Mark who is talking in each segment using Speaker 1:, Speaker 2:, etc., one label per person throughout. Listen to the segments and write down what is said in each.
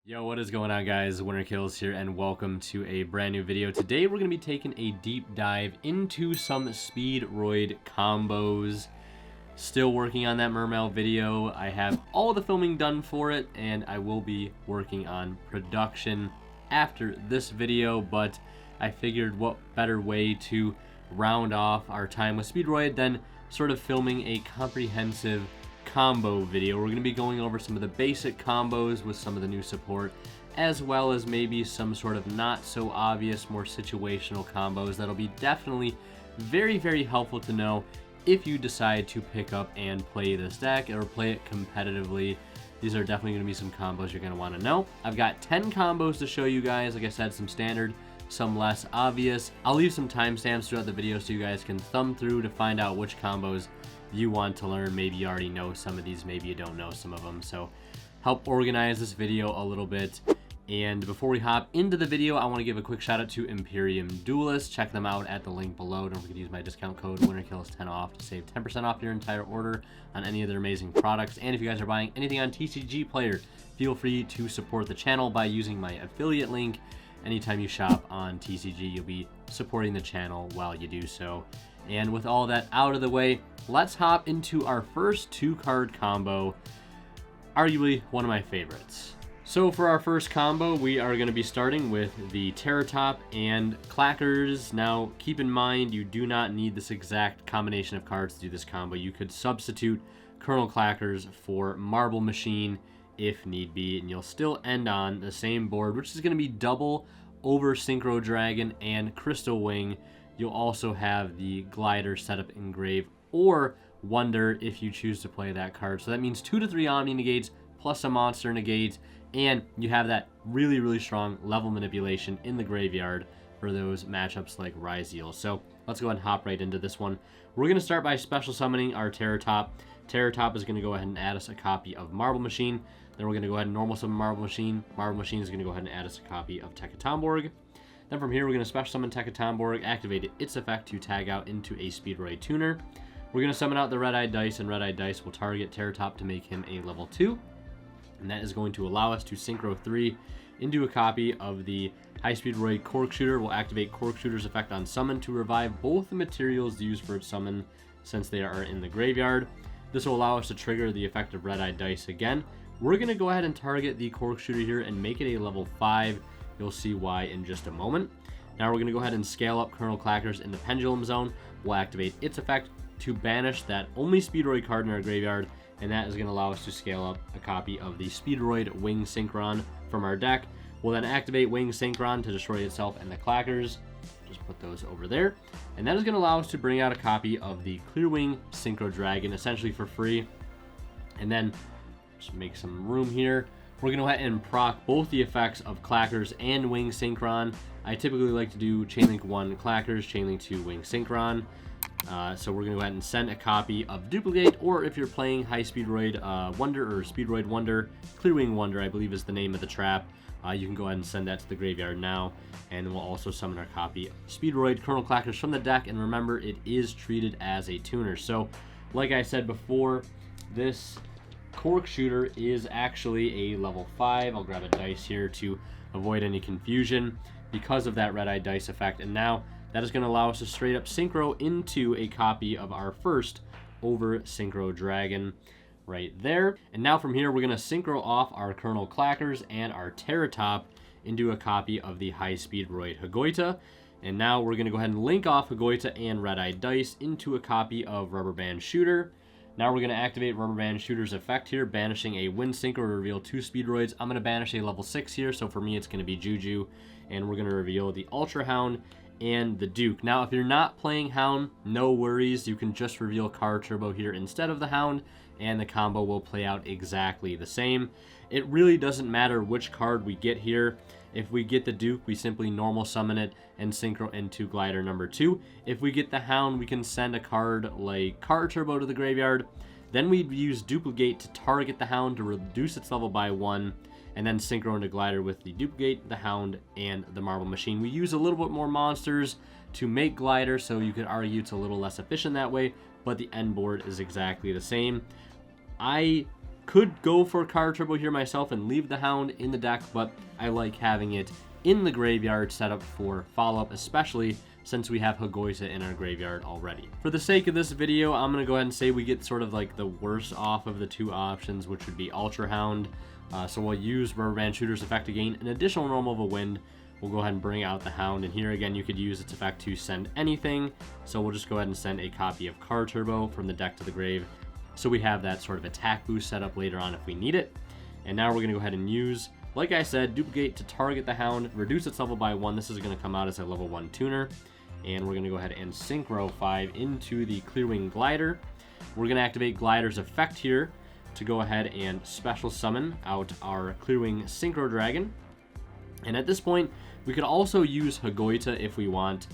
Speaker 1: Yo, what is going on, guys? Winner Kills here, and welcome to a brand new video. Today we're going to be taking a deep dive into some Speedroid combos. Still working on that Mermail video. I have all the filming done for it, and I will be working on production after this video, but I figured what better way to round off our time with Speedroid than sort of filming a comprehensive combo video. We're going to be going over some of the basic combos with some of the new support, as well as maybe some sort of not so obvious, more situational combos that'll be definitely very helpful to know if you decide to pick up and play this deck or play it competitively. These are definitely going to be some combos you're going to want to know. I've got 10 combos to show you guys. Like I said, some standard, some less obvious. I'll leave some timestamps throughout the video so you guys can thumb through to find out which combos you want to learn. Maybe you already know some of these, maybe you don't know some of them, so help organize this video a little bit. And before we hop into the video, I want to give a quick shout out to Imperium Duelist. Check them out at the link below. Don't forget to use my discount code WinnerKills10 off to save 10% off your entire order on any of their amazing products. And if you guys are buying anything on TCG Player, feel free to support the channel by using my affiliate link. Anytime you shop on TCG, you'll be supporting the channel while you do so. And with all that out of the way, let's hop into our first 2-card combo, arguably one of my favorites. So for our first combo, we are going to be starting with the Terrortop and Clackers. Now, keep in mind, you do not need this exact combination of cards to do this combo. You could substitute Colonel Clackers for Marble Machine if need be, and you'll still end on the same board, which is going to be double over Synchro Dragon and Crystal Wing. You'll also have the Glider Setup Engrave or Wonder if you choose to play that card. So that means 2 to 3 Omni negates plus a monster negate, and you have that really strong level manipulation in the graveyard for those matchups like Ryzeal. So let's go ahead and hop right into this one. We're going to start by special summoning our Terrortop. Terrortop is going to go ahead and add us a copy of Marble Machine. Then we're going to go ahead and normal summon Marble Machine. Marble Machine is going to go ahead and add us a copy of Tekatomborg. Then from here, we're going to special summon Tekatomborg, activate its effect to tag out into a Speedroid tuner. We're going to summon out the Red-Eyed Dice, and Red-Eyed Dice will target Terrortop to make him a level 2. And that is going to allow us to Synchro 3 into a copy of the High Speedroid Cork Shooter. We'll activate Cork Shooter's effect on summon to revive both the materials used for its summon since they are in the graveyard. This will allow us to trigger the effect of Red-Eyed Dice again. We're going to go ahead and target the Cork Shooter here and make it a level 5. You'll see why in just a moment. Now we're going to go ahead and scale up Colonel Clackers in the Pendulum Zone. We'll activate its effect to banish that only Speedroid card in our graveyard, and that is going to allow us to scale up a copy of the Speedroid Wing Synchron from our deck. We'll then activate Wing Synchron to destroy itself and the Clackers. Just put those over there. And that is going to allow us to bring out a copy of the Clearwing Synchro Dragon, essentially for free. And then just make some room here. We're going to go ahead and proc both the effects of Clackers and Wing Synchron. I typically like to do Chainlink 1 Clackers, Chainlink 2 Wing Synchron. So we're going to go ahead and send a copy of Duplicate, or if you're playing High Speedroid Wonder or Speedroid Wonder, Clearwing Wonder, I believe is the name of the trap. You can go ahead and send that to the graveyard now, and we'll also summon our copy of Speedroid Colonel Clackers from the deck. And remember, it is treated as a tuner. So, like I said before, this Cork Shooter is actually a level 5. I'll grab a dice here to avoid any confusion because of that Red-Eyed Dice effect. And now that is going to allow us to straight up Synchro into a copy of our first over Synchro Dragon right there. And now from here, we're going to Synchro off our Colonel Clackers and our Terrortop into a copy of the High Speedroid Hagoita. And now we're going to go ahead and link off Hagoita and Red-Eyed Dice into a copy of Rubber Band Shooter. Now we're going to activate Rubber Band Shooter's effect here, banishing a Wind Synchro to reveal 2 Speedroids. I'm going to banish a level 6 here, so for me it's going to be Juju. And we're going to reveal the Ultra Hound and the Duke. Now, if you're not playing Hound, no worries. You can just reveal Car Turbo here instead of the Hound, and the combo will play out exactly the same. It really doesn't matter which card we get here. If we get the Duke, we simply normal summon it and Synchro into Glider number 2. If we get the Hound, we can send a card like Car Turbo to the graveyard. Then we'd use Duplicate to target the Hound to reduce its level by 1, and then Synchro into Glider with the Duplicate, the Hound, and the Marble Machine. We use a little bit more monsters to make Glider, so you could argue it's a little less efficient that way, but the end board is exactly the same. I Could go for Card Turbo here myself and leave the Hound in the deck, but I like having it in the graveyard set up for follow-up, especially since we have Hagoita in our graveyard already. For the sake of this video, I'm going to go ahead and say we get sort of like the worst off of the two options, which would be Ultra Hound. So we'll use Rubber Band Shooter's effect to gain an additional normal of a wind. We'll go ahead and bring out the Hound, and here again you could use its effect to send anything. So we'll just go ahead and send a copy of Card Turbo from the deck to the grave. So we have that sort of attack boost set up later on if we need it. And now we're going to go ahead and use, like I said, Duplicate to target the Hound, reduce its level by 1. This is going to come out as a level 1 tuner. And we're going to go ahead and Synchro 5 into the Clearwing Glider. We're going to activate Glider's effect here to go ahead and special summon out our Clearwing Synchro Dragon. And at this point, we could also use Hagoita if we want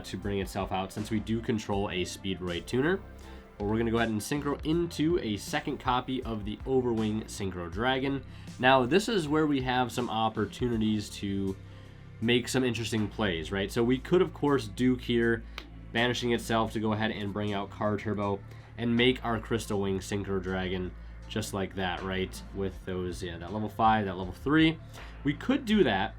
Speaker 1: to bring itself out, since we do control a Speedroid tuner. But we're going to go ahead and Synchro into a second copy of the Overwing Synchro Dragon. Now, this is where we have some opportunities to make some interesting plays, right? So we could, of course, Duke here, banishing itself to go ahead and bring out Card Turbo and make our Crystal Wing Synchro Dragon just like that, right? With those, yeah, that level 5, that level 3. We could do that,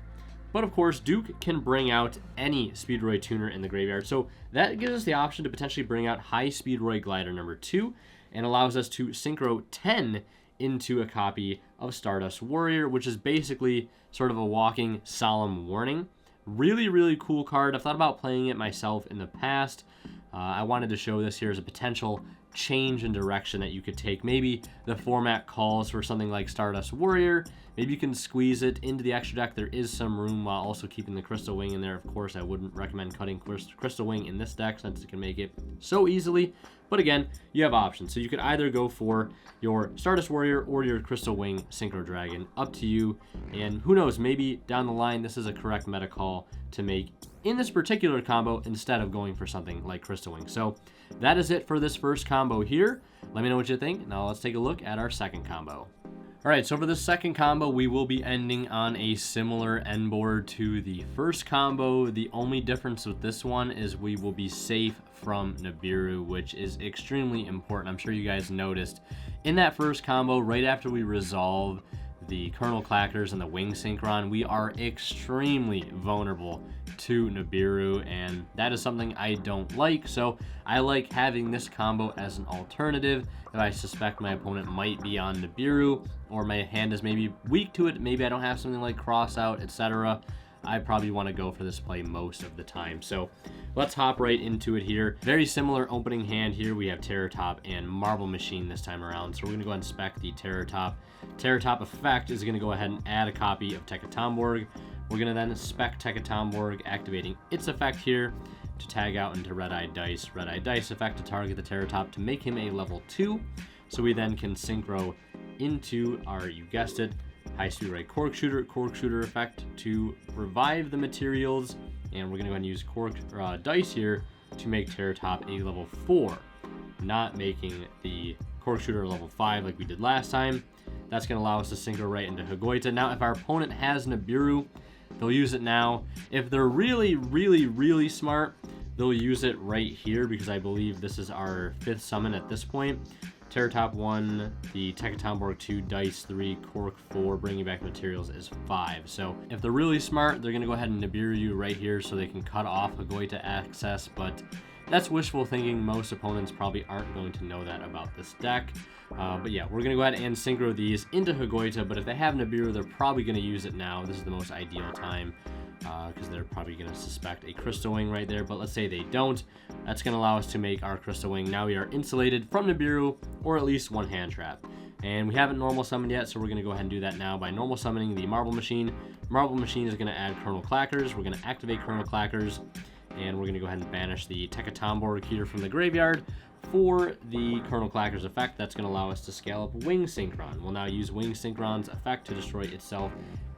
Speaker 1: but of course, Duke can bring out any Speedroid tuner in the graveyard. So that gives us the option to potentially bring out High Speedroid Glider number 2 and allows us to Synchro 10 into a copy of Stardust Warrior, which is basically sort of a walking solemn warning. Really, really cool card. I've thought about playing it myself in the past. I wanted to show this here as a potential change in direction that you could take. Maybe the format calls for something like Stardust Warrior. Maybe you can squeeze it into the extra deck. There is some room while also keeping the Crystal Wing in there. Of course, I wouldn't recommend cutting Crystal Wing in this deck since it can make it so easily. But again, you have options. So you could either go for your Stardust Warrior or your Crystal Wing Synchro Dragon. Up to you. And who knows, maybe down the line, this is a correct meta call to make in this particular combo instead of going for something like Crystal Wing. So that is it for this first combo here. Let me know what you think. Now let's take a look at our second combo. All right, so for the second combo, we will be ending on a similar end board to the first combo. The only difference with this one is we will be safe from Nibiru, which is extremely important. I'm sure you guys noticed in that first combo, right after we resolve the Kernel Clackers and the Wing Synchron, we are extremely vulnerable to Nibiru, and that is something I don't like. So I like having this combo as an alternative if I suspect my opponent might be on Nibiru, or my hand is maybe weak to it. Maybe I don't have something like Cross Out, etc. I probably want to go for this play most of the time. So let's hop right into it here. Very similar opening hand here. We have Terrortop and Marble Machine this time around. So we're going to go ahead and spec the Terrortop. Terrortop effect is going to go ahead and add a copy of Tekatomborg. We're going to then spec Tekatomborg, activating its effect here to tag out into Red-Eye Dice. Red-Eye Dice effect to target the Terrortop to make him a level 2. So we then can Synchro into our, you guessed it, High Speedroid Cork Shooter effect to revive the materials. And we're going to go ahead and use Dice here to make Terrortop a level 4, not making the Cork Shooter a level 5 like we did last time. That's going to allow us to Synchro right into Hagoita. Now, if our opponent has Nibiru, they'll use it now. If they're really, really, really smart, they'll use it right here, because I believe this is our 5th summon at this point. Terrortop 1, the Tekatomborg 2, Dice 3, Cork 4, bringing back materials is 5. So if they're really smart, they're going to go ahead and Nibiru you right here so they can cut off Hagoita access, but that's wishful thinking. Most opponents probably aren't going to know that about this deck. But yeah, we're going to go ahead and Synchro these into Hagoita, but if they have Nibiru, they're probably going to use it now. This is the most ideal time, because they're probably going to suspect a Crystal Wing right there. But let's say they don't. That's going to allow us to make our Crystal Wing. Now we are insulated from Nibiru, or at least one hand trap. And we haven't normal summoned yet, so we're going to go ahead and do that now by normal summoning the Marble Machine. Marble Machine is going to add Kernel Clackers. We're going to activate Kernel Clackers, and we're going to go ahead and banish the Tekatomborg here from the graveyard for the Kernel Clackers effect. That's going to allow us to scale up Wing Synchron. We'll now use Wing Synchron's effect to destroy itself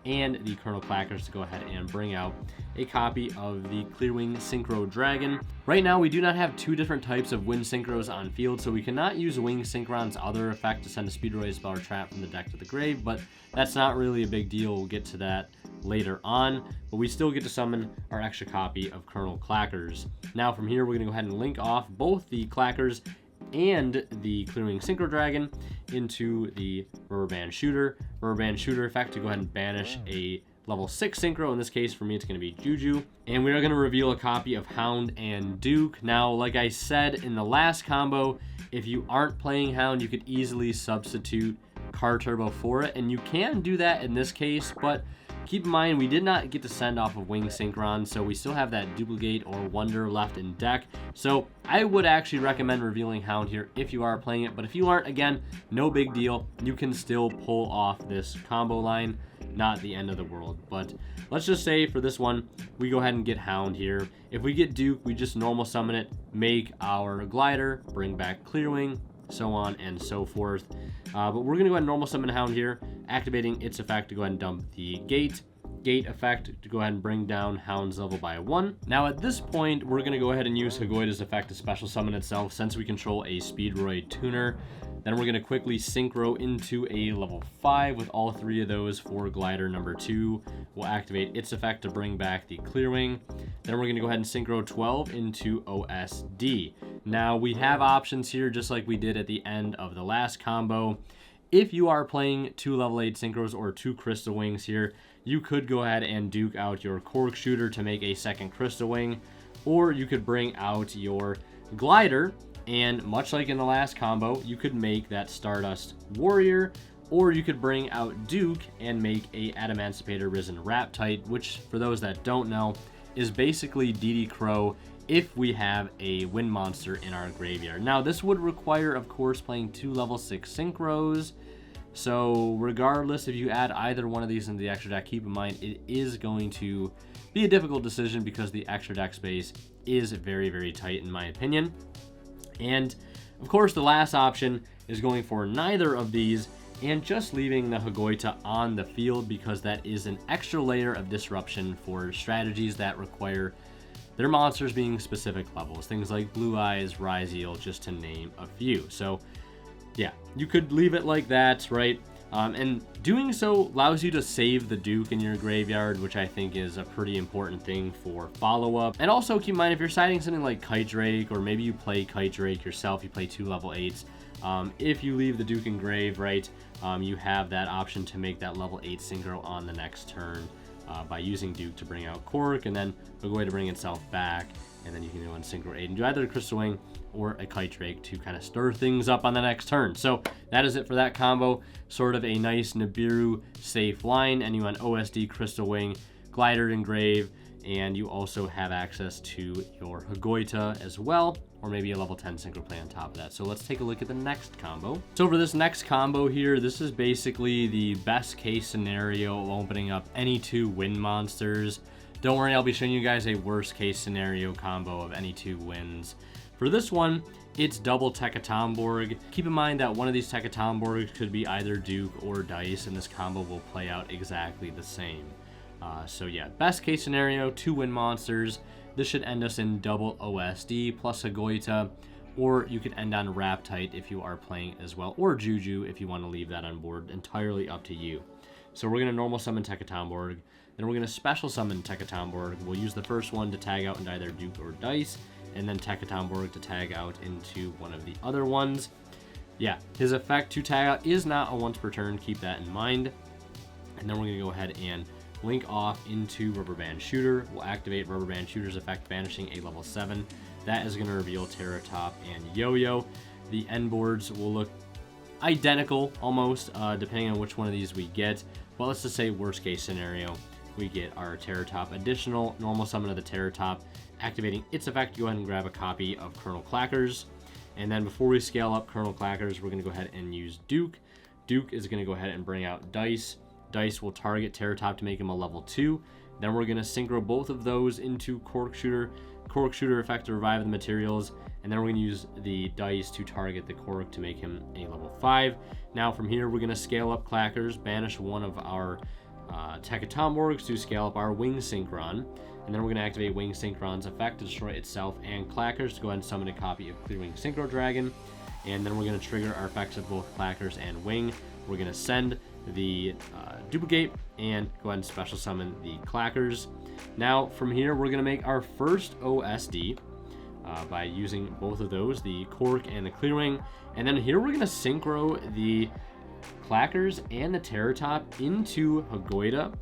Speaker 1: and the Kernel Clackers to go ahead and bring out a copy of the Clearwing Synchro Dragon. Right now, we do not have two different types of Wind Synchros on field, so we cannot use Wing Synchron's other effect to send a Speedroid spell or trap from the deck to the grave, but that's not really a big deal. We'll get to that later on, but we still get to summon our extra copy of Kernel Clackers. Now from here, we're going to go ahead and link off both the Clackers and the Clearing Synchro Dragon into the Rubber Band Shooter. Rubber Band Shooter effect to go ahead and banish a level 6 synchro. In this case, for me, it's going to be Juju. And we are going to reveal a copy of Hound and Duke. Now, like I said in the last combo, if you aren't playing Hound, you could easily substitute Car Turbo for it. And you can do that in this case, but keep in mind, we did not get to send off of Wing Synchron, so we still have that Duplicate or Wonder left in deck. So I would actually recommend revealing Hound here if you are playing it, but if you aren't, again, no big deal. You can still pull off this combo line. Not the end of the world, but let's just say for this one, we go ahead and get Hound here. If we get Duke, we just normal summon it, make our glider, bring back Clearwing, so on and so forth. But we're going to go ahead and normal summon Hound here, activating its effect to go ahead and dump the gate effect to go ahead and bring down Hound's level by 1. Now at this point, we're going to go ahead and use Hagoita's effect to special summon itself since we control a Speedroid tuner. Then we're going to quickly synchro into a level 5 with all 3 of those for glider number 2. We'll activate its effect to bring back the Clearwing. Then we're going to go ahead and synchro 12 into OSD. Now we have options here just like we did at the end of the last combo. If you are playing 2 level 8 synchros or 2 Crystal Wings here, you could go ahead and Duke out your Cork Shooter to make a second Crystal Wing, or you could bring out your glider, and much like in the last combo, you could make that Stardust Warrior, or you could bring out Duke and make a Adamancipator Risen Raptite, which, for those that don't know, is basically DD Crow if we have a wind monster in our graveyard. Now, this would require, of course, playing 2 level 6 synchros. So regardless, if you add either one of these into the extra deck, keep in mind it is going to be a difficult decision because the extra deck space is very, very tight in my opinion. And of course, the last option is going for neither of these and just leaving the Hagoita on the field because that is an extra layer of disruption for strategies that require their monsters being specific levels. Things like Blue Eyes, Ryzeal, just to name a few. So yeah, you could leave it like that, right? And doing so allows you to save the Duke in your graveyard, which I think is a pretty important thing for follow-up. And also keep in mind, if you're siding something like Kite Drake, or maybe you play Kite Drake yourself, you play 2 level 8s, if you leave the Duke in grave, right, you have that option to make that level 8 synchro on the next turn by using Duke to bring out Cork, and then a way to bring itself back, and then you can go and synchro 8 and do either a Crystal Wing or a Kite Drake to kind of stir things up on the next turn. So that is it for that combo. Sort of a nice Nibiru safe line, and you want OSD, Crystal Wing, Glider in grave, and you also have access to your Hagoita as well, or maybe a level 10 synchro play on top of that. So let's take a look at the next combo. So for this next combo here, this is basically the best case scenario of opening up any 2 wind monsters. Don't worry, I'll be showing you guys a worst case scenario combo of any 2 wins. For this one, it's double Tekatomborg. Keep in mind that one of these Tekatomborgs could be either Duke or Dice, and this combo will play out exactly the same. So yeah, best case scenario, 2 wind monsters. This should end us in double OSD plus Hagoita, or you could end on Raptite if you are playing as well, or Juju if you want to leave that on board. Entirely up to you. So we're going to normal summon Tekatomborg, then we're going to special summon Tekatomborg. We'll use the first one to tag out into either Duke or Dice, and then Tekatomborg to tag out into one of the other ones. Yeah, his effect to tag out is not a once per turn, keep that in mind. And then we're going to go ahead and link off into Rubber Band Shooter. We'll activate Rubber Band Shooter's effect, banishing a level 7. That is going to reveal Terrortop and Yoyo. The end boards will look identical, almost, depending on which one of these we get. But let's just say worst case scenario, we get our Terrortop additional, normal summon of the Terrortop, activating its effect. Go ahead and grab a copy of Colonel Clackers. And then before we scale up Colonel Clackers, we're going to go ahead and use Duke. Duke is going to go ahead and bring out Dice. Dice will target Terrortop to make him a level 2. Then we're going to synchro both of those into Cork Shooter. Cork Shooter effect to revive the materials. And then we're going to use the Dice to target the Cork to make him a level 5. Now from here, we're going to scale up Clackers, banish one of our Tekatomborgs to scale up our Wing Synchron. And then we're going to activate Wing Synchron's effect to destroy itself and Clackers to go ahead and summon a copy of Clearwing Synchro Dragon. And then we're going to trigger our effects of both Clackers and Wing. We're going to send the Duplicate and go ahead and special summon the Clackers. Now from here, we're going to make our first OSD. by using both of those, the Cork and the Clearwing. And then here we're going to synchro the Clackers and the Terrortop into Hagoita,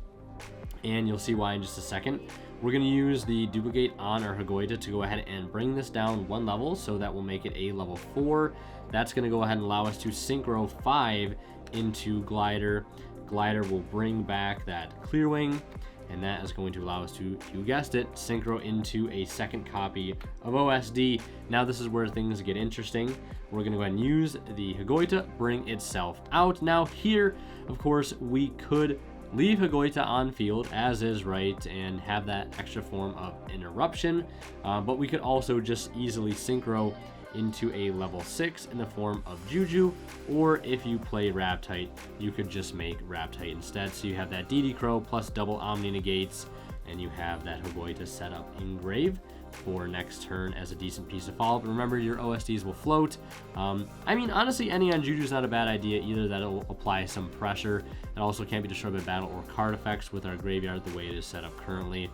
Speaker 1: and you'll see why in just a second. We're going to use the duplicate on our Hagoita to go ahead and bring this down 1 level, so that will make it a level 4. That's going to go ahead and allow us to synchro 5 into Glider. Glider will bring back that Clearwing, and that is going to allow us to, you guessed it, synchro into a second copy of OSD. Now this is where things get interesting. We're going to go ahead and use the Hagoita, bring itself out. Now here, of course, we could leave Hagoita on field as is, right, and have that extra form of interruption, but we could also just easily synchro into a level 6 in the form of Juju, or if you play Raptite, you could just make Raptite instead. So you have that DD Crow plus double Omni Negates, and you have that Hagoita set up in Grave for next turn as a decent piece of follow-up. Remember, your OSDs will float. I mean, honestly, ending on Juju is not a bad idea either. That'll apply some pressure. It also can't be destroyed by battle or card effects with our graveyard the way it is set up currently.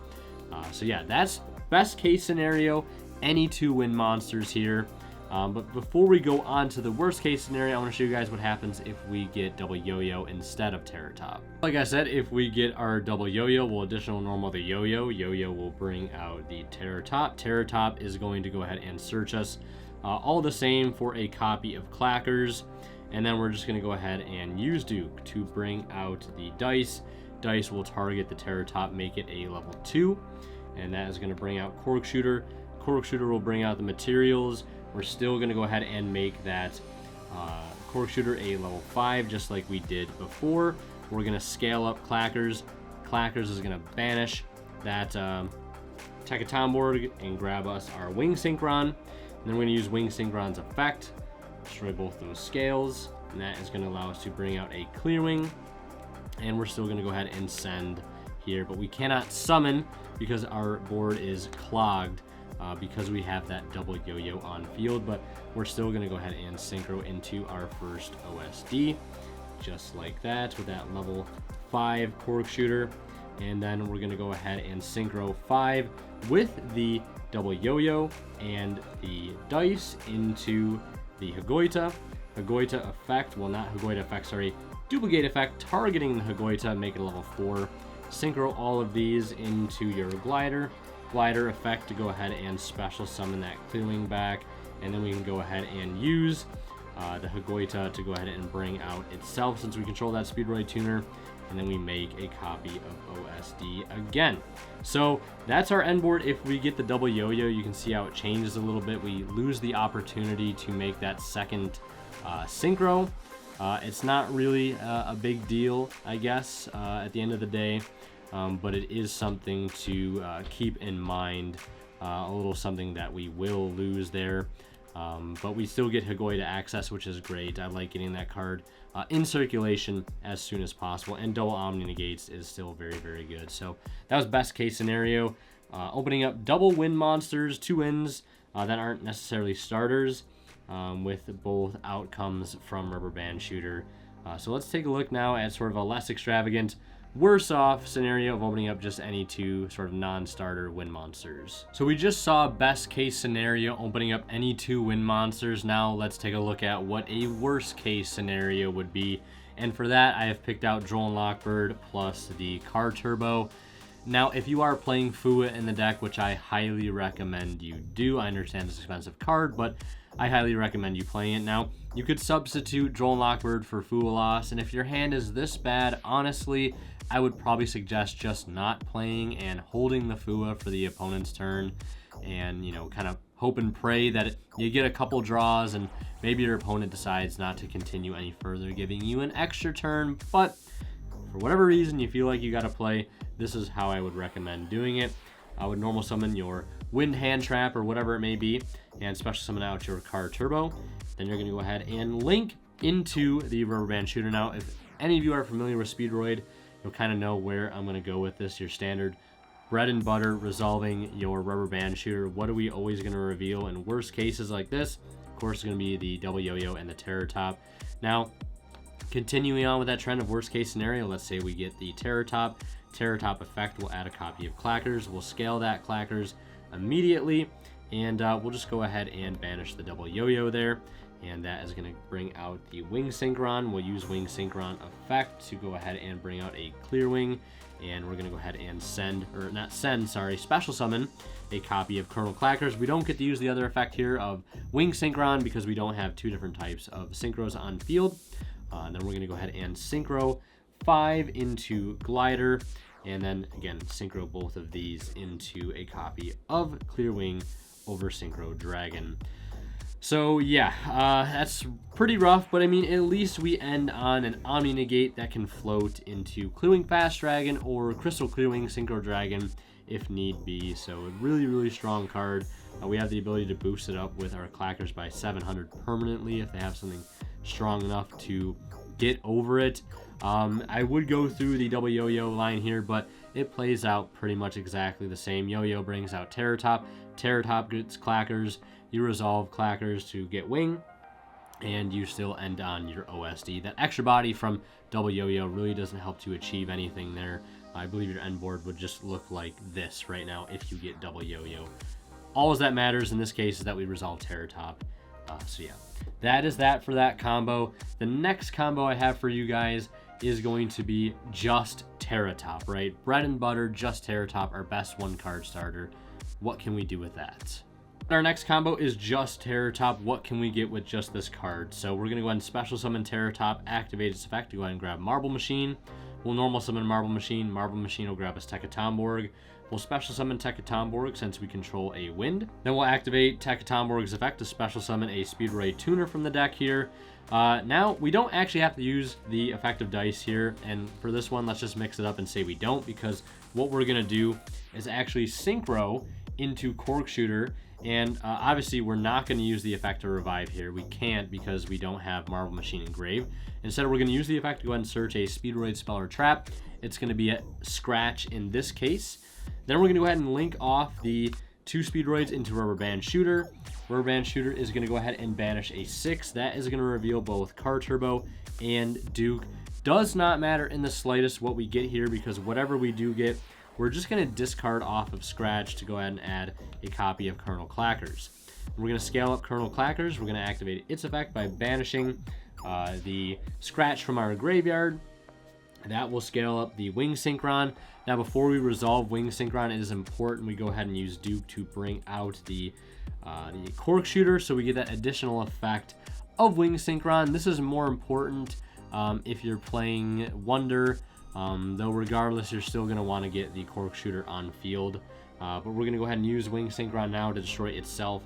Speaker 1: So yeah, that's best case scenario. Any 2 win monsters here. But before we go on to the worst case scenario, I want to show you guys what happens if we get double Yo-Yo instead of Terrortop. Like I said, if we get our double Yo-Yo, we'll additional normal the Yo-Yo. Yo-Yo will bring out the Terrortop. Terrortop is going to go ahead and search us all the same for a copy of Clackers. And then we're just going to go ahead and use Duke to bring out the Dice. Dice will target the Terrortop, make it a level 2. And that is going to bring out Cork Shooter. Cork Shooter will bring out the materials. We're still going to go ahead and make that Cork Shooter a level 5, just like we did before. We're going to scale up Clackers. Clackers is going to banish that Tekatomborg and grab us our Wing Synchron. And then we're going to use Wing Synchron's effect, destroy both those scales, and that is going to allow us to bring out a Clearwing. And we're still going to go ahead and send here, but we cannot summon because our board is clogged. Because we have that double Yo-Yo on field, but we're still going to go ahead and synchro into our first OSD, just like that, with that level 5 Cork Shooter. And then we're going to go ahead and synchro 5 with the double Yo-Yo and the Dice into the Hagoita. Hagoita effect, well, not Hagoita effect, sorry, duplicate effect, targeting the Hagoita, make it a level 4. Synchro all of these into your Glider. Glider effect to go ahead and special summon that Clearwing back, and then we can go ahead and use the Hagoita to go ahead and bring out itself since we control that Speedroid tuner, and then we make a copy of OSD again. So that's our end board. If we get the double Yo-Yo, you can see how it changes a little bit. We lose the opportunity to make that second synchro. It's not really a big deal, I guess, at the end of the day. But it is something to keep in mind, a little something that we will lose there. But we still get Hagoita access, which is great. I like getting that card in circulation as soon as possible. And double Omni Negates is still very, very good. So that was best case scenario. Opening up double win monsters, 2 wins that aren't necessarily starters, with both outcomes from Rubber Band Shooter. So let's take a look now at sort of a less extravagant, worse off scenario of opening up just any 2 sort of non-starter win monsters. So we just saw best case scenario opening up any 2 win monsters. Now let's take a look at what a worst case scenario would be. And for that, I have picked out Droll and Lockbird plus the Car Turbo. Now, if you are playing Fua in the deck, which I highly recommend you do, I understand it's an expensive card, but I highly recommend you playing it. Now, you could substitute Droll and Lockbird for Fua Loss, and if your hand is this bad, honestly, I would probably suggest just not playing and holding the Fua for the opponent's turn, and, you know, kind of hope and pray that you get a couple draws and maybe your opponent decides not to continue any further, giving you an extra turn. But for whatever reason you feel like you got to play, this is how I would recommend doing it. I would normal summon your Wind Hand Trap or whatever it may be, and special summon out your Car Turbo. Then you're going to go ahead and link into the Rubber Band Shooter. Now, if any of you are familiar with Speedroid, you'll kind of know where I'm going to go with this. Your standard bread and butter resolving your Rubber Band Shooter. What are we always going to reveal in worst cases like this? Of course, it's going to be the double Yo-Yo and the Terrortop. Now, continuing on with that trend of worst case scenario, let's say we get the Terrortop effect will add a copy of Clackers. We'll scale that Clackers immediately, And we'll just go ahead and banish the double Yo-Yo there. And that is going to bring out the Wing Synchron. We'll use Wing Synchron effect to go ahead and bring out a Clear Wing. And we're going to go ahead and special summon a copy of Colonel Clackers. We don't get to use the other effect here of Wing Synchron because we don't have two different types of synchros on field. And then we're going to go ahead and synchro 5 into Glider. And then again, synchro both of these into a copy of Clear Wing over Synchro Dragon. So yeah, that's pretty rough, but I mean, at least we end on an Omni Negate that can float into Clearwing Fast Dragon or Crystal Clearwing Synchro Dragon if need be. So a really, really strong card. We have the ability to boost it up with our Clackers by 700 permanently if they have something strong enough to get over it. I would go through the double Yo-Yo line here, but it plays out pretty much exactly the same. Yo-Yo brings out Terrortop. Terrortop gets Clackers. You resolve Clackers to get Wing, and you still end on your OSD. That extra body from double Yo-Yo really doesn't help to achieve anything there. I believe your end board would just look like this right now if you get double Yo-Yo. All that matters in this case is that we resolve Terrortop. So yeah, that is that for that combo. The next combo I have for you guys is going to be just Terrortop, right? Bread and butter, just Terrortop, our best one card starter. What can we do with that? Our next combo is just Terrortop. What can we get with just this card? So we're going to go ahead and special summon Terrortop, activate its effect to go ahead and grab Marble Machine. We'll normal summon Marble Machine. Marble Machine will grab us Tekatomborg. We'll special summon Tekatomborg since we control a wind. Then we'll activate Tekatomborg's effect to special summon a Speedroid Tuner from the deck here. Now, we don't actually have to use the effective dice here, and for this one, let's just mix it up and say we don't, because what we're going to do is actually synchro into Cork Shooter. And obviously, we're not going to use the effect to revive here. We can't because we don't have Marble Machine engraved. Instead, we're going to use the effect to go ahead and search a Speedroid Spell or Trap. It's going to be a Scratch in this case. Then we're going to go ahead and link off the 2 Speedroids into Rubber Band Shooter. Rubber Band Shooter is going to go ahead and banish a 6. That is going to reveal both Car Turbo and Duke. Does not matter in the slightest what we get here because whatever we do get, we're just going to discard off of Scratch to go ahead and add a copy of Colonel Clackers. We're going to scale up Colonel Clackers. We're going to activate its effect by banishing the Scratch from our graveyard. That will scale up the Wing Synchron. Now, before we resolve Wing Synchron, it is important we go ahead and use Duke to bring out the Cork Shooter, so we get that additional effect of Wing Synchron. This is more important if you're playing Wonder, though regardless, you're still going to want to get the Cork Shooter on field. But we're going to go ahead and use Wing Synchron now to destroy itself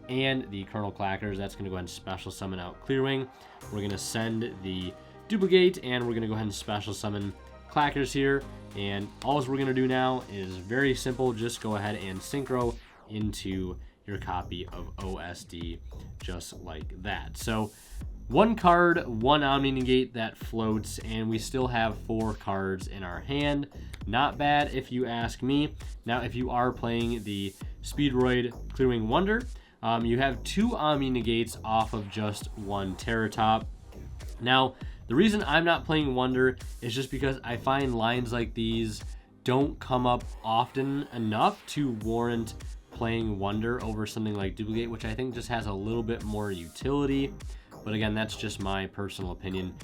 Speaker 1: and the Colonel Clackers. That's going to go ahead and special summon out Clearwing. We're going to send the Duplicate, and we're going to go ahead and special summon Clackers here. And all we're going to do now is very simple. Just go ahead and synchro into your copy of OSD just like that. So one card, one Omni Negate that floats, and we still have 4 cards in our hand. Not bad if you ask me. Now, if you are playing the Speedroid Clearwing Wonder, you have 2 Omni Negates off of just 1 Terrortop. Now, the reason I'm not playing Wonder is just because I find lines like these don't come up often enough to warrant playing Wonder over something like Duplicate, which I think just has a little bit more utility. But again, that's just my personal opinion.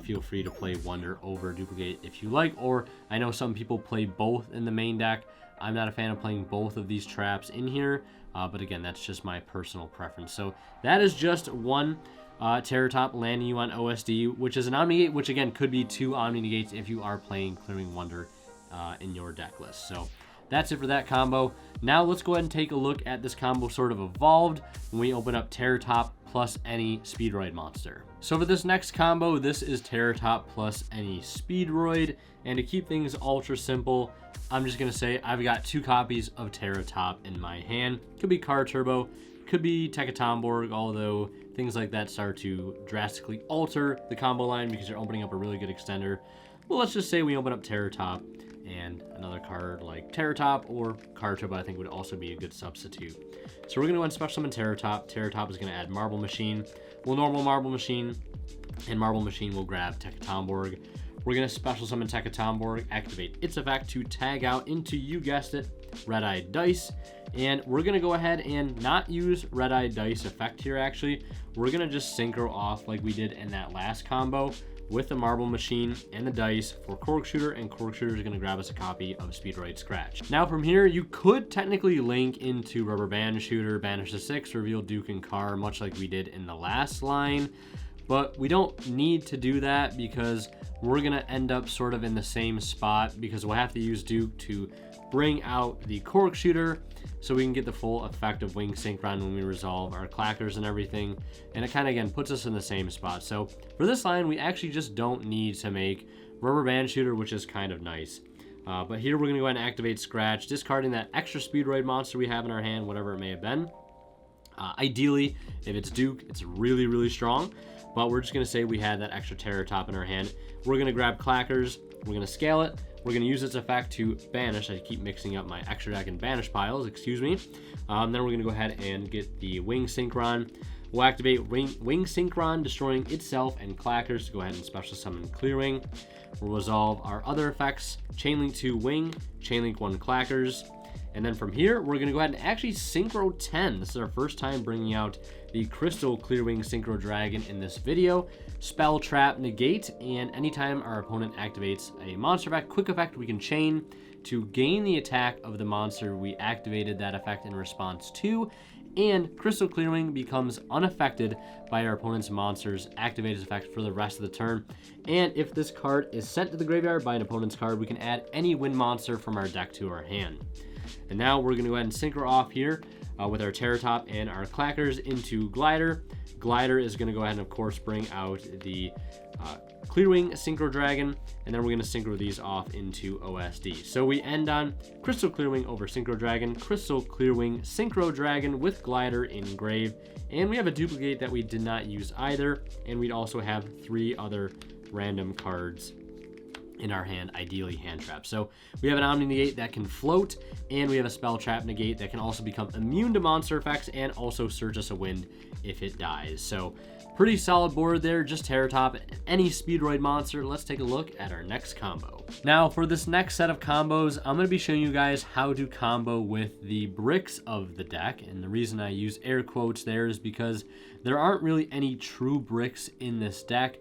Speaker 1: Feel free to play Wonder over Duplicate if you like, or I know some people play both in the main deck. I'm not a fan of playing both of these traps in here, but again, that's just my personal preference. So that is just one Terrortop landing you on OSD, which is an Omni Negate, which again could be 2 Omni Negates if you are playing Clearing Wonder in your deck list. So that's it for that combo. Now let's go ahead and take a look at this combo sort of evolved when we open up Terrortop plus any Speedroid monster. So for this next combo, this is Terrortop plus any Speedroid, and to keep things ultra simple, I'm just gonna say I've got 2 copies of Terrortop in my hand. Could be Car Turbo, could be Tekatomborg, although things like that start to drastically alter the combo line because you're opening up a really good extender. Well, let's just say we open up Terrortop and another card like Terrortop or Car Turbo I think would also be a good substitute. So we're going to go ahead and special summon Terrortop. Terrortop is going to add Marble Machine. We'll normal Marble Machine, and Marble Machine will grab Tekatomborg. We're going to special summon Tekatomborg, activate its effect to tag out into, you guessed it, Red-Eyed Dice. And we're going to go ahead and not use Red-Eye Dice effect here, actually. We're going to just synchro off like we did in that last combo with the Marble Machine and the Dice for Cork Shooter, and Cork Shooter is going to grab us a copy of Speedroid Scratch. Now from here, you could technically link into Rubber Band Shooter, Banish the 6, Reveal Duke and Car, much like we did in the last line. But we don't need to do that because we're going to end up sort of in the same spot, because we'll have to use Duke to bring out the Cork Shooter so we can get the full effect of Wing Synchron when we resolve our clackers and everything. And it kind of, again, puts us in the same spot. So for this line, we actually just don't need to make Rubber Band Shooter, which is kind of nice. But here we're going to go ahead and activate Scratch, discarding that extra Speedroid monster we have in our hand, whatever it may have been. Ideally, if it's Duke, it's really, really strong. But we're just going to say we had that extra Terrortop in our hand. We're going to grab clackers. We're going to scale it. We're going to use its effect to banish. I keep mixing up my extra deck and banish piles, excuse me. Then we're going to go ahead and get the Wing Synchron. We'll activate Wing Synchron, destroying itself and clackers to go ahead and special summon Clearwing. We'll resolve our other effects, Chainlink 2 Wing, Chainlink 1 clackers. And then from here, we're going to go ahead and actually Synchro 10. This is our first time bringing out the Crystal Clearwing Synchro Dragon in this video. Spell, Trap, Negate, and anytime our opponent activates a monster effect, quick effect, we can chain to gain the attack of the monster we activated that effect in response to. And Crystal Clearwing becomes unaffected by our opponent's monster's activated effect for the rest of the turn. And if this card is sent to the graveyard by an opponent's card, we can add any wind monster from our deck to our hand. And now we're going to go ahead and synchro off here with our Terrortop and our clackers into Glider. Glider is going to go ahead and, of course, bring out the Clearwing Synchro Dragon, and then we're going to synchro these off into OSD. So we end on Crystal Clearwing over Synchro Dragon, Crystal Clearwing Synchro Dragon with Glider in grave, and we have a duplicate that we did not use either, and we'd also have 3 other random cards in our hand, ideally hand trap. So we have an Omni Negate that can float, and we have a Spell Trap Negate that can also become immune to monster effects and also Surge Us a Wind if it dies. So pretty solid board there, just Terrortop, any Speedroid monster. Let's take a look at our next combo. Now for this next set of combos, I'm going to be showing you guys how to combo with the bricks of the deck. And the reason I use air quotes there is because there aren't really any true bricks in this deck.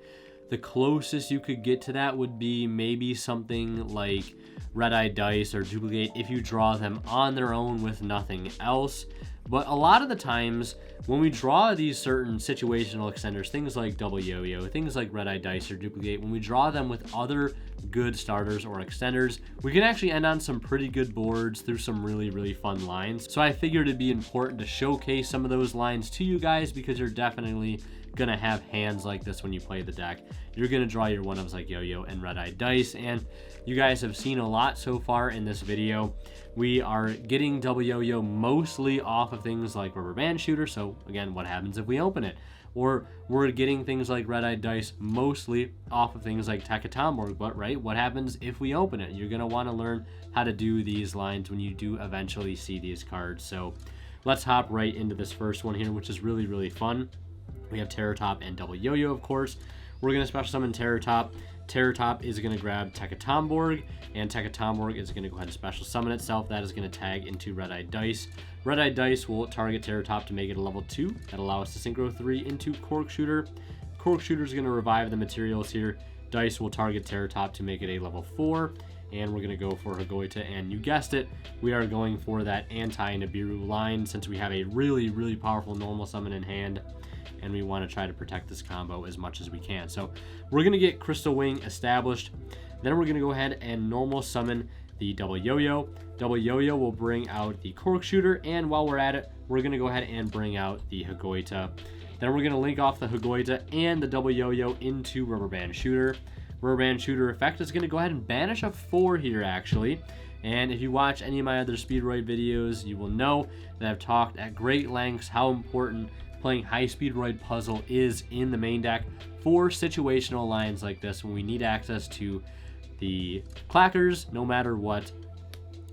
Speaker 1: The closest you could get to that would be maybe something like Red-Eye Dice or Duplicate if you draw them on their own with nothing else. But a lot of the times when we draw these certain situational extenders, things like Double Yo-Yo, things like Red-Eye Dice or Duplicate, when we draw them with other good starters or extenders, we can actually end on some pretty good boards through some really, really fun lines. So I figured it'd be important to showcase some of those lines to you guys, because you're definitely gonna have hands like this when you play the deck. You're gonna draw your one-ofs like Yo-Yo and Red-Eye Dice, and you guys have seen a lot so far in this video. We are getting Double Yo-Yo mostly off of things like Rubber Band Shooter, so again, what happens if we open it? Or we're getting things like Red-Eye Dice mostly off of things like Tekatomborg, but right, what happens if we open it? You're gonna wanna learn how to do these lines when you do eventually see these cards. So let's hop right into this first one here, which is really, really fun. We have Terrortop and Double Yo-Yo, of course. We're going to special summon Terrortop. Terrortop is going to grab Tekatomborg, and Tekatomborg is going to go ahead and special summon itself. That is going to tag into Red-Eye Dice. Red-Eye Dice will target Terrortop to make it a level 2. That'll allow us to synchro 3 into Cork Shooter. Cork Shooter is going to revive the materials here. Dice will target Terrortop to make it a level 4. And we're going to go for Hagoita, and you guessed it, we are going for that anti-Nibiru line, since we have a really, really powerful normal summon in hand, and we want to try to protect this combo as much as we can. So we're going to get Crystal Wing established. Then we're going to go ahead and normal summon the Double Yo-Yo. Double Yo-Yo will bring out the Cork Shooter, and while we're at it, we're going to go ahead and bring out the Hagoita. Then we're going to link off the Hagoita and the Double Yo-Yo into Rubber Band Shooter. Rubber Band Shooter effect is going to go ahead and banish a 4 here, actually. And if you watch any of my other Speedroid videos, you will know that I've talked at great lengths how important playing high Speedroid puzzle is in the main deck for situational lines like this when we need access to the clackers no matter what.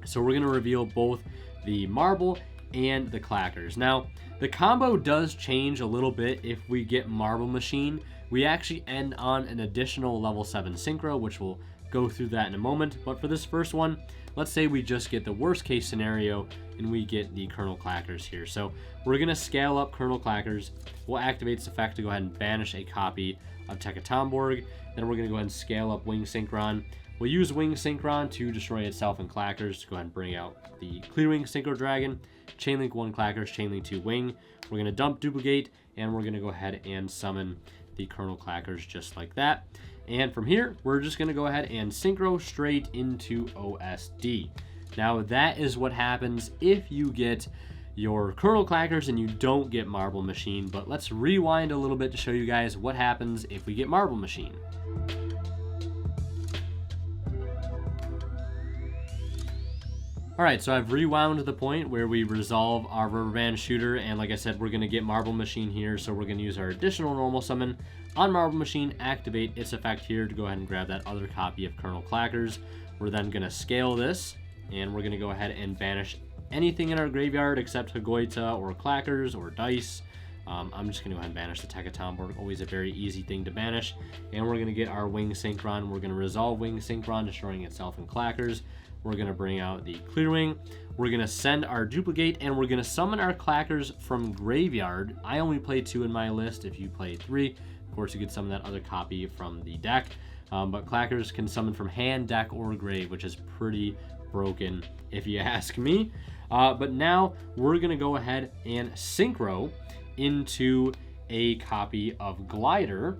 Speaker 1: So we're going to reveal both the marble and the clackers. Now, the combo does change a little bit if we get Marble Machine. We actually end on an additional level 7 synchro, which will go through that in a moment. But for this first one, let's say we just get the worst case scenario and we get the Colonel Clackers here. So we're going to scale up Colonel Clackers. We'll activate this effect to go ahead and banish a copy of Terrortop. Then we're going to go ahead and scale up Wing Synchron. We'll use Wing Synchron to destroy itself and Clackers to go ahead and bring out the Clearwing Synchro Dragon. Chainlink 1 Clackers, Chainlink 2 Wing. We're going to dump Duplicate, and we're going to go ahead and summon the Colonel Clackers just like that. And from here, we're just going to go ahead and synchro straight into OSD. Now, that is what happens if you get your Colonel Clackers and you don't get Marble Machine. But let's rewind a little bit to show you guys what happens if we get Marble Machine. Alright, so I've rewound to the point where we resolve our Rubber Band Shooter, and like I said, we're going to get Marble Machine here, so we're going to use our additional normal summon on Marble Machine, activate its effect here to go ahead and grab that other copy of Colonel Clackers. We're then going to scale this, and we're going to go ahead and banish anything in our graveyard except Hagoita or Clackers or Dice. I'm just going to go ahead and banish the Terrortop, always a very easy thing to banish. And we're going to get our Wing Synchron. We're going to resolve Wing Synchron, destroying itself and Clackers. We're going to bring out the Clearwing. We're going to send our Duplicate, and we're going to summon our Clackers from Graveyard. I only play 2 in my list. If you play 3, of course, you could summon that other copy from the deck. But Clackers can summon from hand, deck, or grave, which is pretty broken, if you ask me. But now we're going to go ahead and synchro into a copy of Glider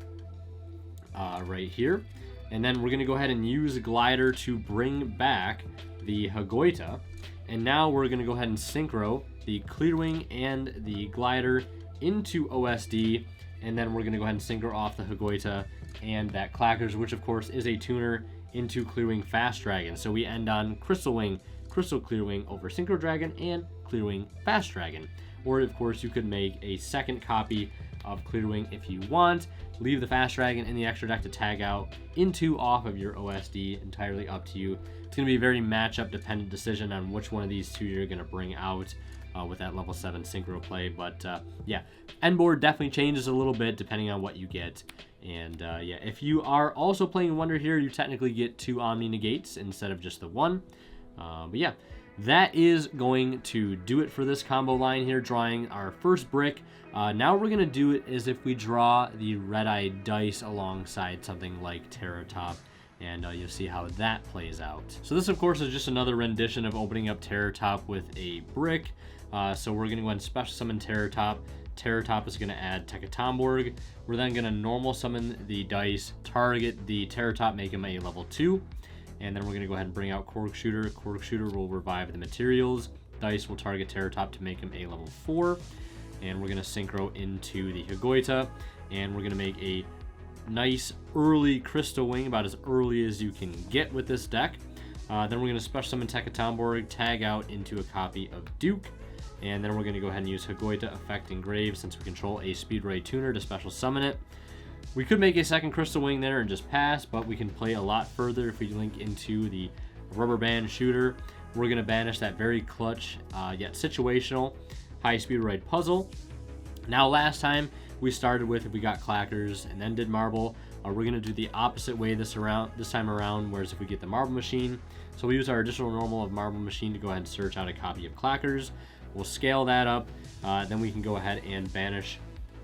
Speaker 1: right here. And then we're going to go ahead and use Glider to bring back the Hagoita. And now we're going to go ahead and synchro the Clearwing and the Glider into OSD. And then we're going to go ahead and synchro off the Hagoita and that Clackers, which of course is a tuner, into Clearwing Fast Dragon. So we end on Crystal Wing, Crystal Clearwing over Synchro Dragon, and Clearwing Fast Dragon. Or of course you could make a second copy of Clearwing if you want. Leave the Fast Dragon in the extra deck to tag out into off of your OSD, entirely up to you. It's going to be a very matchup dependent decision on which one of these two you're going to bring out with that level 7 synchro play. But yeah, end board definitely changes a little bit depending on what you get. And yeah, if you are also playing Wonder here, you technically get 2 Omni Negates instead of just the 1. But yeah, that is going to do it for this combo line here, drawing our first brick. Now we're going to do it as if we draw the Red-Eye Dice alongside something like Terrortop, and you'll see how that plays out. So this, of course, is just another rendition of opening up Terrortop with a brick. So we're going to go ahead and special summon Terrortop. Terrortop is going to add Terrortop. We're then going to normal summon the Dice, target the Terrortop, make him a level 2. And then we're going to go ahead and bring out Cork Shooter. Cork Shooter will revive the materials. Dice will target Terrortop to make him a level 4. And we're going to synchro into the Hagoita. And we're going to make a nice early Crystal Wing, about as early as you can get with this deck. Then we're going to special summon Terrortop, tag out into a copy of Duke. And then we're going to go ahead and use Hagoita effect Engrave, since we control a Speedroid tuner, to special summon it. We could make a second Crystal Wing there and just pass, but we can play a lot further if we link into the Rubber Band Shooter. We're going to banish that very clutch, yet situational, High Speedroid Puzzle. Now last time we started with, if we got Clackers and then did Marble, we're going to do the opposite way this time around, whereas if we get the Marble Machine. So we use our additional normal of Marble Machine to go ahead and search out a copy of Clackers. We'll scale that up, then we can go ahead and banish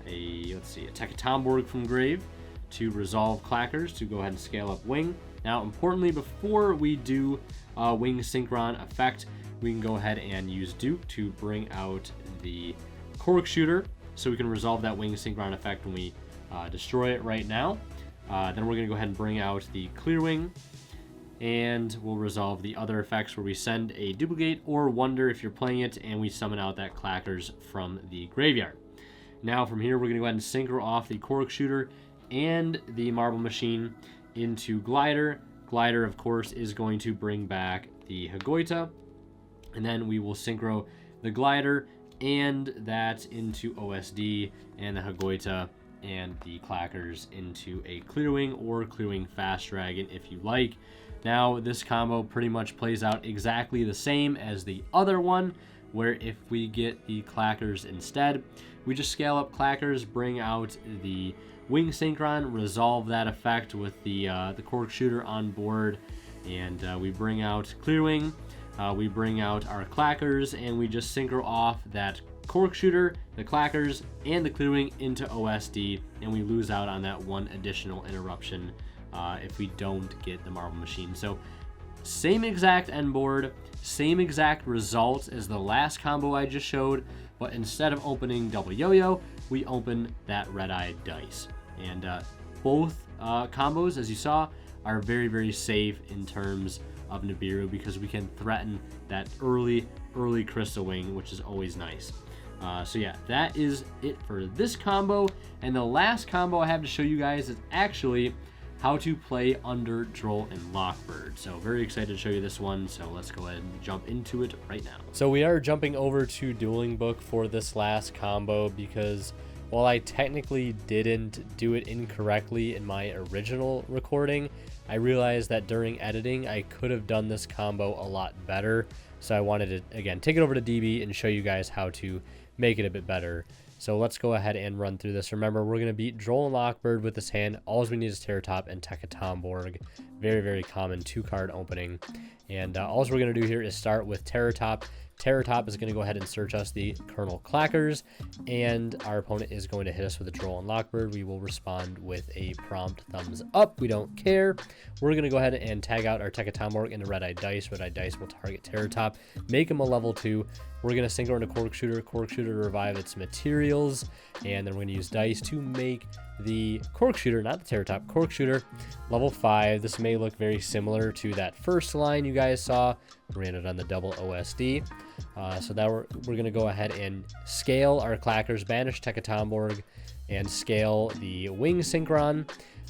Speaker 1: a Terrortop from Grave to resolve Clackers, to go ahead and scale up Wing. Now, importantly, before we do Wing Synchron effect, we can go ahead and use Duke to bring out the Cork Shooter, so we can resolve that Wing Synchron effect when we destroy it right now. Then we're going to go ahead and bring out the Clearwing, and we'll resolve the other effects where we send a Duplicate or Wonder if you're playing it, and we summon out that Clackers from the graveyard. Now from here, we're going to go ahead and synchro off the Cork Shooter and the Marble Machine into Glider. Glider, of course, is going to bring back the Hagoita. And then we will synchro the Glider and that into OSD, and the Hagoita and the Clackers into a Clearwing or Clearwing Fast Dragon if you like. Now, this combo pretty much plays out exactly the same as the other one, where if we get the clackers instead, we just scale up clackers, bring out the wing synchron, resolve that effect with the cork shooter on board, and we bring out clear wing, we bring out our clackers, and we just synchro off that cork shooter, the clackers, and the clear wing into OSD, and we lose out on that one additional interruption if we don't get the marble machine. So same exact end board, same exact result as the last combo I just showed, but instead of opening double yo-yo, we open that red-eyed dice. And both combos, as you saw, are very, very safe in terms of Nibiru, because we can threaten that early crystal wing, which is always nice. So yeah, that is it for this combo. And the last combo I have to show you guys is actually how to play under Droll and Lockbird. So very excited to show you this one, so let's go ahead and jump into it right now. So we are jumping over to Dueling Book for this last combo, because while I technically didn't do it incorrectly in my original recording, I realized that during editing I could have done this combo a lot better. So I wanted to, again, take it over to DB and show you guys how to make it a bit better. So let's go ahead and run through this. Remember, we're going to beat Droll and Lockbird with this hand. All we need is Terrortop and Tekkatomborg. Very, very common 2-card opening. And all we're going to do here is start with Terrortop. Terrortop is going to go ahead and search us the Colonel Clackers, and our opponent is going to hit us with a Droll and Lockbird. We will respond with a prompt thumbs up. We don't care. We're going to go ahead and tag out our Tekkatomborg into red-eyed dice. Red-eyed dice will target Terrortop, make him a level 2. We're going to synchro into cork shooter to revive its materials, and then we're going to use dice to make the cork shooter, not the Terrortop, cork shooter, level 5. This may look very similar to that first line you guys saw. We ran it on the double OSD. So now we're going to go ahead and scale our clackers, banish Tekkatomborg, and scale the wing synchron.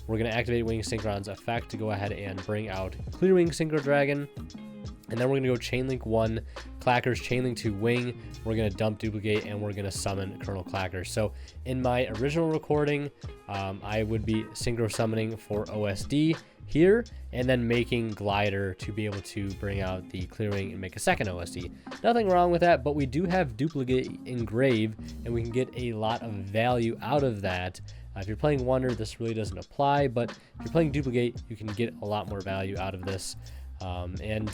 Speaker 1: We're going to activate wing synchron's effect to go ahead and bring out clear wing synchro dragon. And then we're going to go Chainlink 1, Clackers, Chainlink 2, Wing. We're going to dump Duplicate, and we're going to summon Colonel Clackers. So in my original recording, I would be synchro summoning for OSD here, and then making Glider to be able to bring out the clearing and make a second OSD. Nothing wrong with that, but we do have Duplicate Engrave, and we can get a lot of value out of that. If you're playing Wonder, this really doesn't apply, but if you're playing Duplicate, you can get a lot more value out of this. And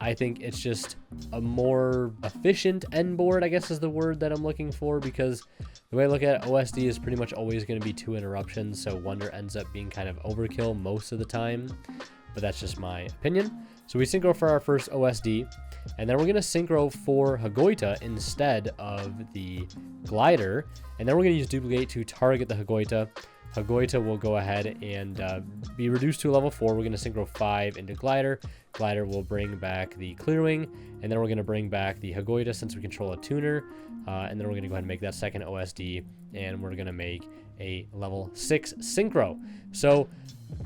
Speaker 1: I think it's just a more efficient end board, I guess is the word that I'm looking for, because the way I look at it, OSD is pretty much always going to be 2 interruptions, so Wonder ends up being kind of overkill most of the time, but that's just my opinion. So we synchro for our first OSD, and then we're going to synchro for Hagoita instead of the Glider, and then we're going to use Duplicate to target the Hagoita. Hagoita will go ahead and be reduced to a level 4. We're going to synchro 5 into Glider. Glider will bring back the Clearwing, and then we're going to bring back the Hagoita since we control a tuner, and then we're going to go ahead and make that second OSD, and we're going to make a level 6 synchro. So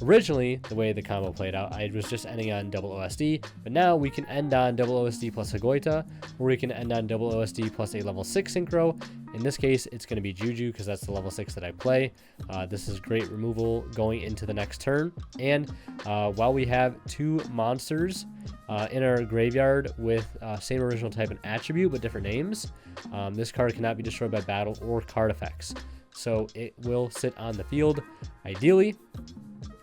Speaker 1: originally, the way the combo played out, I was just ending on double OSD, but now we can end on double OSD plus Hagoita, or we can end on double OSD plus a level 6 synchro. In this case, it's going to be Juju because that's the level 6 that I play. This is great removal going into the next turn. And while we have 2 monsters in our graveyard with same original type and attribute but different names, this card cannot be destroyed by battle or card effects. So it will sit on the field, ideally.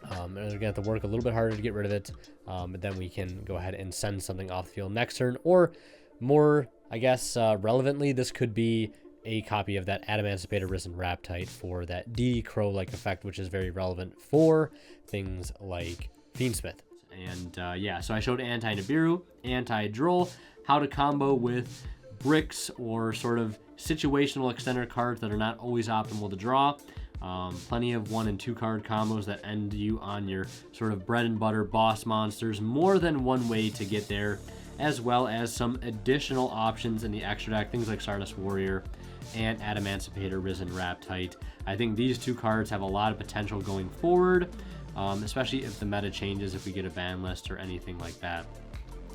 Speaker 1: And we're going to have to work a little bit harder to get rid of it, but then we can go ahead and send something off the field next turn. Or more, I guess, relevantly, this could be a copy of that Adamancipator Risen Raptite for that DD Crow-like effect, which is very relevant for things like Fiendsmith. And yeah, so I showed anti-Nibiru, anti-Droll, how to combo with bricks or sort of situational extender cards that are not always optimal to draw. Plenty of 1 and 2 card combos that end you on your sort of bread and butter boss monsters. More than one way to get there, as well as some additional options in the extra deck, things like Stardust Warrior and Adamancipator Risen Raptite. I think these 2 cards have a lot of potential going forward, especially if the meta changes, if we get a ban list or anything like that.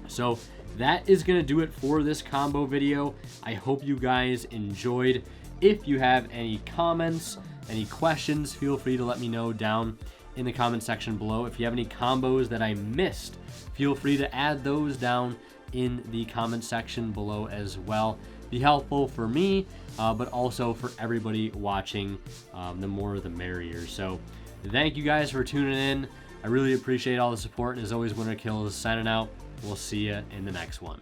Speaker 1: So that is going to do it for this combo video. I hope you guys enjoyed. If you have any comments, any questions, feel free to let me know down in the comment section below. If you have any combos that I missed, feel free to add those down in the comment section below as well. Be helpful for me, but also for everybody watching. The more the merrier. So thank you guys for tuning in. I really appreciate all the support, and as always, Winner Kills signing out. We'll see you in the next one.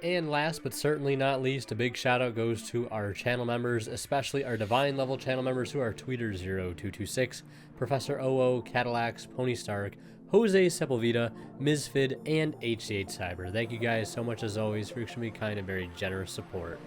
Speaker 1: And last but certainly not least, a big shout out goes to our channel members, especially our divine level channel members who are Tweeter0226, Professor OO, Cadillacs, Pony Stark, Jose Sepulveda, Mizfid, and HCH Cyber. Thank you guys so much as always for extremely kind and very generous support.